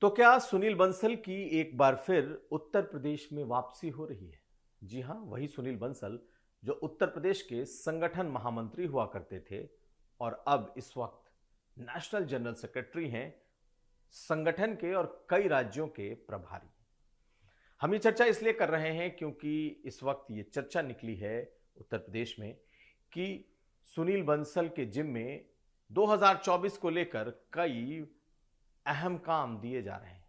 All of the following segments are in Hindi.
तो क्या सुनील बंसल की एक बार फिर उत्तर प्रदेश में वापसी हो रही है? जी हां, वही सुनील बंसल जो उत्तर प्रदेश के संगठन महामंत्री हुआ करते थे और अब इस वक्त नेशनल जनरल सेक्रेटरी हैं, संगठन के और कई राज्यों के प्रभारी। हम ये चर्चा इसलिए कर रहे हैं क्योंकि इस वक्त ये चर्चा निकली है उत्तर प्रदेश में कि सुनील बंसल के जिम्मे 2024 को लेकर कई अहम काम दिए जा रहे हैं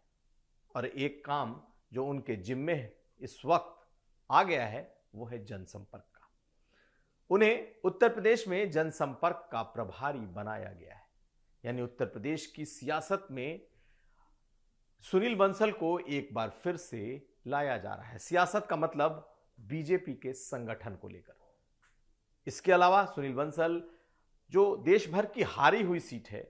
और एक काम जो उनके जिम्मे इस वक्त आ गया है वो है जनसंपर्क का। उन्हें उत्तर प्रदेश में जनसंपर्क का प्रभारी बनाया गया है। यानी उत्तर प्रदेश की सियासत में सुनील बंसल को एक बार फिर से लाया जा रहा है। सियासत का मतलब बीजेपी के संगठन को लेकर। इसके अलावा सुनील बंसल जो देश भर की हारी हुई सीट है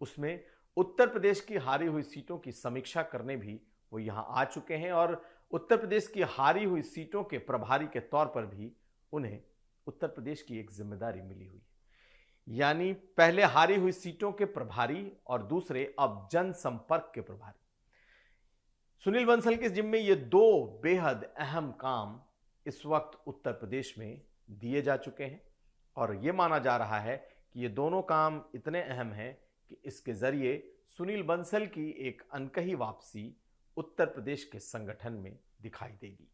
उसमें उत्तर प्रदेश की हारी हुई सीटों की समीक्षा करने भी वो यहां आ चुके हैं और उत्तर प्रदेश की हारी हुई सीटों के प्रभारी के तौर पर भी उन्हें उत्तर प्रदेश की एक जिम्मेदारी मिली हुई है। यानी पहले हारी हुई सीटों के प्रभारी और दूसरे अब जनसंपर्क के प्रभारी। सुनील बंसल के जिम्मे ये दो बेहद अहम काम इस वक्त उत्तर प्रदेश में दिए जा चुके हैं और यह माना जा रहा है कि ये दोनों काम इतने अहम हैं कि इसके जरिए सुनील बंसल की एक अनकही वापसी उत्तर प्रदेश के संगठन में दिखाई देगी।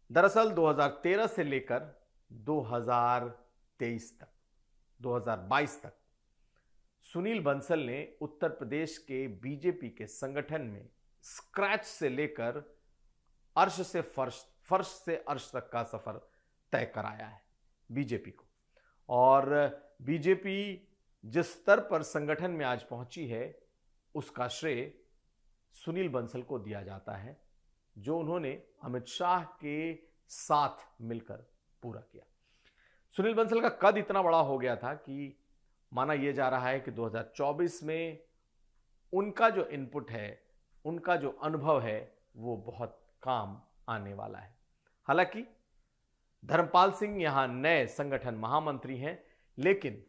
दरअसल 2013 से लेकर 2023 तक 2022 तक सुनील बंसल ने उत्तर प्रदेश के बीजेपी के संगठन में स्क्रैच से लेकर अर्श से फर्श, फर्श से अर्श तक का सफर तय कराया है बीजेपी को। और बीजेपी जिस स्तर पर संगठन में आज पहुंची है उसका श्रेय सुनील बंसल को दिया जाता है, जो उन्होंने अमित शाह के साथ मिलकर पूरा किया। सुनील बंसल का कद इतना बड़ा हो गया था कि माना यह जा रहा है कि 2024 में उनका जो इनपुट है, उनका जो अनुभव है वो बहुत काम आने वाला है। हालांकि धर्मपाल सिंह यहां नए संगठन महामंत्री हैं, लेकिन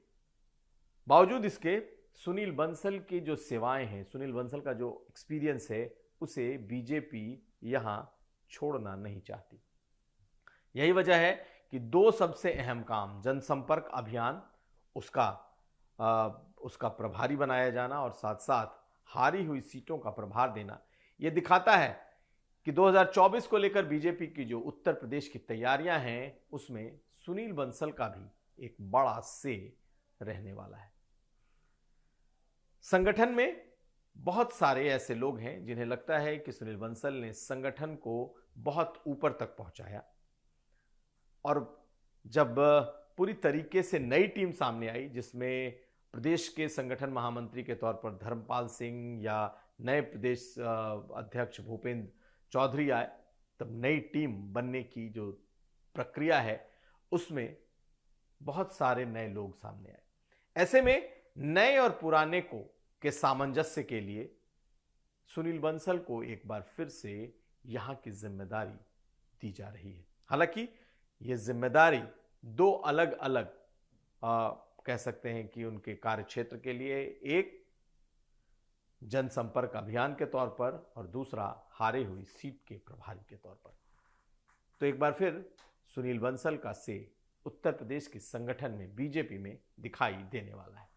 बावजूद इसके सुनील बंसल की जो सेवाएं हैं, सुनील बंसल का जो एक्सपीरियंस है, उसे बीजेपी यहां छोड़ना नहीं चाहती। यही वजह है कि दो सबसे अहम काम, जनसंपर्क अभियान उसका प्रभारी बनाया जाना और साथ साथ हारी हुई सीटों का प्रभार देना, यह दिखाता है कि 2024 को लेकर बीजेपी की जो उत्तर प्रदेश की तैयारियां हैं उसमें सुनील बंसल का भी एक बड़ा से रहने वाला है। संगठन में बहुत सारे ऐसे लोग हैं जिन्हें लगता है कि सुनील बंसल ने संगठन को बहुत ऊपर तक पहुंचाया और जब पूरी तरीके से नई टीम सामने आई जिसमें प्रदेश के संगठन महामंत्री के तौर पर धर्मपाल सिंह या नए प्रदेश अध्यक्ष भूपेंद्र चौधरी आए, तब नई टीम बनने की जो प्रक्रिया है उसमें बहुत सारे नए लोग सामने आए। ऐसे में नए और पुराने के सामंजस्य के लिए सुनील बंसल को एक बार फिर से यहां की जिम्मेदारी दी जा रही है। हालांकि यह जिम्मेदारी दो अलग अलग कह सकते हैं कि उनके कार्यक्षेत्र के लिए, एक जनसंपर्क अभियान के तौर पर और दूसरा हारे हुई सीट के प्रभारी के तौर पर। तो एक बार फिर सुनील बंसल का से उत्तर प्रदेश के संगठन में बीजेपी में दिखाई देने वाला है।